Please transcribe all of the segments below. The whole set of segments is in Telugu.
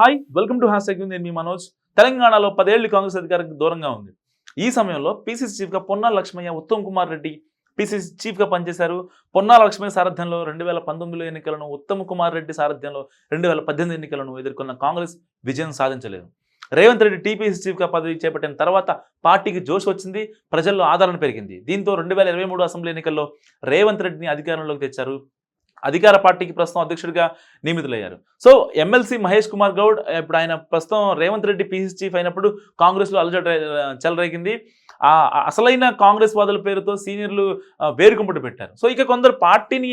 Hi welcome to hash tag నేను మీ మనోజ్. తెలంగాణలో 10 ఏళ్లు కాంగ్రెస్ అధికారానికి దూరంగా ఉంది. ఈ సమయంలో పీసీసీ చీఫ్గా పొన్నాల లక్ష్మయ్య, ఉత్తమ్ కుమార్ రెడ్డి పీసీసీ చీఫ్గా పనిచేశారు. పొన్నాల లక్ష్మయ్య సారథ్యంలో 2019 ఎన్నికలను, ఉత్తమ్ కుమార్ రెడ్డి సారథ్యంలో 2018 ఎన్నికలను ఎదుర్కొన్న కాంగ్రెస్ విజయం సాధించలేదు. రేవంత్ రెడ్డి టీపీసీ చీఫ్గా పదవి చేపట్టిన తర్వాత పార్టీకి జోష్ వచ్చింది, ప్రజల్లో ఆదరణ పెరిగింది. దీంతో 2023 అసెంబ్లీ ఎన్నికల్లో రేవంత్ రెడ్డిని అధికారంలోకి తెచ్చారు. అధికార పార్టీకి ప్రస్తుతం అధ్యక్షుడిగా నియమితులయ్యారు. సో ఎమ్మెల్సీ మహేష్ కుమార్ గౌడ్ ఇప్పుడు ఆయన ప్రస్తుతం రేవంత్ రెడ్డి పీసీసీ చీఫ్ అయినప్పుడు కాంగ్రెస్లో అలజడి చెలరేగింది. అసలైన కాంగ్రెస్ వాదుల పేరుతో సీనియర్లు వేరుకుంపటి పెట్టారు. సో ఇక కొందరు పార్టీని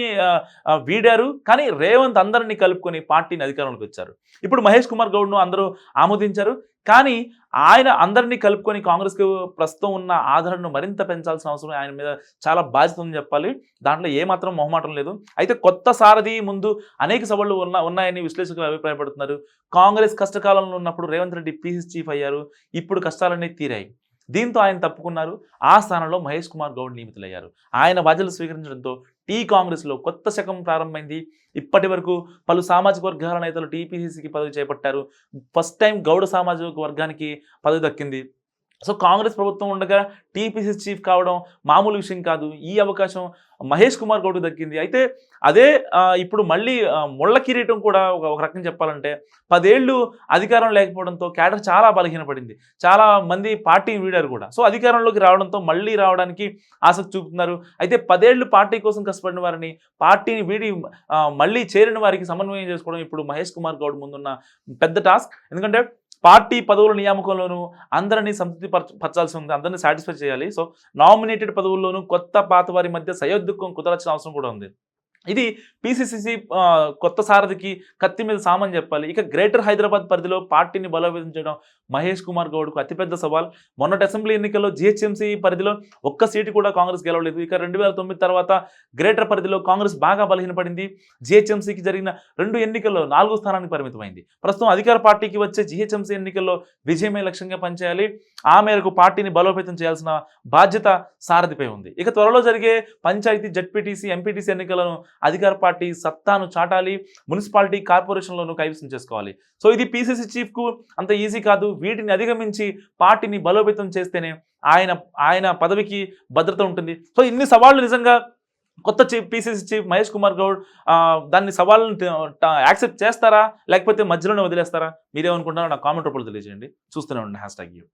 వీడారు, కానీ రేవంత్ అందరినీ కలుపుకొని పార్టీని అధికారంలోకి వచ్చారు. ఇప్పుడు మహేష్ కుమార్ గౌడ్ను అందరూ ఆమోదించారు, కానీ ఆయన అందరినీ కలుపుకొని కాంగ్రెస్కి ప్రస్తుతం ఉన్న ఆదరణను మరింత పెంచాల్సిన అవసరం ఆయన మీద చాలా బాధ్యత ఉందని చెప్పాలి. దాంట్లో ఏమాత్రం మొహమాటం లేదు. అయితే కొత్త సారథి ముందు అనేక సవాళ్లు ఉన్నాయని విశ్లేషకులు అభిప్రాయపడుతున్నారు. కాంగ్రెస్ కష్టకాలంలో ఉన్నప్పుడు రేవంత్ రెడ్డి పీసీసీ చీఫ్ అయ్యారు, ఇప్పుడు కష్టాలన్నీ తీరాయి. దీంతో ఆయన తప్పుకున్నారు. ఆ స్థానంలో మహేష్ కుమార్ గౌడ్ నియమితులయ్యారు. ఆయన బాధ్యతలు స్వీకరించడంతో టీ కాంగ్రెస్లో కొత్త శకం ప్రారంభమైంది. ఇప్పటి వరకు పలు సామాజిక వర్గాల నేతలు టీపీసీసీకి పదవి చేపట్టారు. ఫస్ట్ టైం గౌడ సామాజిక వర్గానికి పదవి దక్కింది. సో కాంగ్రెస్ ప్రభుత్వం ఉండగా టీపీసీసీ చీఫ్ కావడం మామూలు విషయం కాదు. ఈ అవకాశం మహేష్ కుమార్ గౌడ్కు దక్కింది. అయితే అదే ఇప్పుడు మళ్ళీ ముళ్ళ కిరీటం కూడా ఒక రకంగా చెప్పాలంటే 10 ఏళ్ళు అధికారం లేకపోవడంతో క్యాడర్ చాలా బలహీనపడింది. చాలా మంది పార్టీని వీడారు కూడా. సో అధికారంలోకి రావడంతో మళ్ళీ రావడానికి ఆసక్తి చూపుతున్నారు. అయితే 10 ఏళ్ళు పార్టీ కోసం కష్టపడిన వారిని, పార్టీని వీడి మళ్ళీ చేరిన వారికి సమన్వయం చేసుకోవడం ఇప్పుడు మహేష్ కుమార్ గౌడ్ ముందున్న పెద్ద టాస్క్. ఎందుకంటే పార్టీ పదవుల నియామకంలోనూ అందరినీ సంతృప్తి పరచాల్సి ఉంది, అందరినీ సాటిస్ఫై చేయాలి. సో నామినేటెడ్ పదవుల్లోనూ కొత్త పాత వారి మధ్య సయోధ్యత్వం కుదరాల్సిన అవసరం కూడా ఉంది. ఇది పీసీసీ కొత్త సారథికి కత్తి మీద సామని చెప్పాలి. ఇక గ్రేటర్ హైదరాబాద్ పరిధిలో పార్టీని బలోపేతం చేయడం మహేష్ కుమార్ గౌడ్కు అతిపెద్ద సవాల్. మొన్నటి అసెంబ్లీ ఎన్నికల్లో జీహెచ్ఎంసీ పరిధిలో ఒక్క సీటు కూడా కాంగ్రెస్ గెలవలేదు. ఇక 2009 తర్వాత గ్రేటర్ పరిధిలో కాంగ్రెస్ బాగా బలహీనపడింది. జీహెచ్ఎంసీకి జరిగిన 2 ఎన్నికల్లో 4వ స్థానానికి పరిమితమైంది. ప్రస్తుతం అధికార పార్టీకి వచ్చే జీహెచ్ఎంసీ ఎన్నికల్లో విజయమే లక్ష్యంగా పనిచేయాలి. ఆ మేరకు పార్టీని బలోపేతం చేయాల్సిన బాధ్యత సారథిపై ఉంది. ఇక త్వరలో జరిగే పంచాయతీ, జడ్పీటీసీ, ఎంపీటీసీ ఎన్నికలను అధికార పార్టీ సత్తాను చాటాలి, మున్సిపాలిటీ, కార్పొరేషన్లను కైవసం చేసుకోవాలి. సో ఇది పీసీసీ చీఫ్కు అంత ఈజీ కాదు. వీటిని అధిగమించి పార్టీని బలోపేతం చేస్తేనే ఆయన పదవికి భద్రత ఉంటుంది. సో ఇన్ని సవాళ్లు నిజంగా కొత్త పీసీసీ చీఫ్ మహేష్ కుమార్ గౌడ్ దాన్ని సవాళ్ళను యాక్సెప్ట్ చేస్తారా, లేకపోతే మధ్యలోనే వదిలేస్తారా? మీరేమనుకుంటున్నారో నా కామెంట్ రూపంలో తెలియజేయండి. చూస్తూనే ఉండండి హ్యాష్ ట్యాగ్ యూ.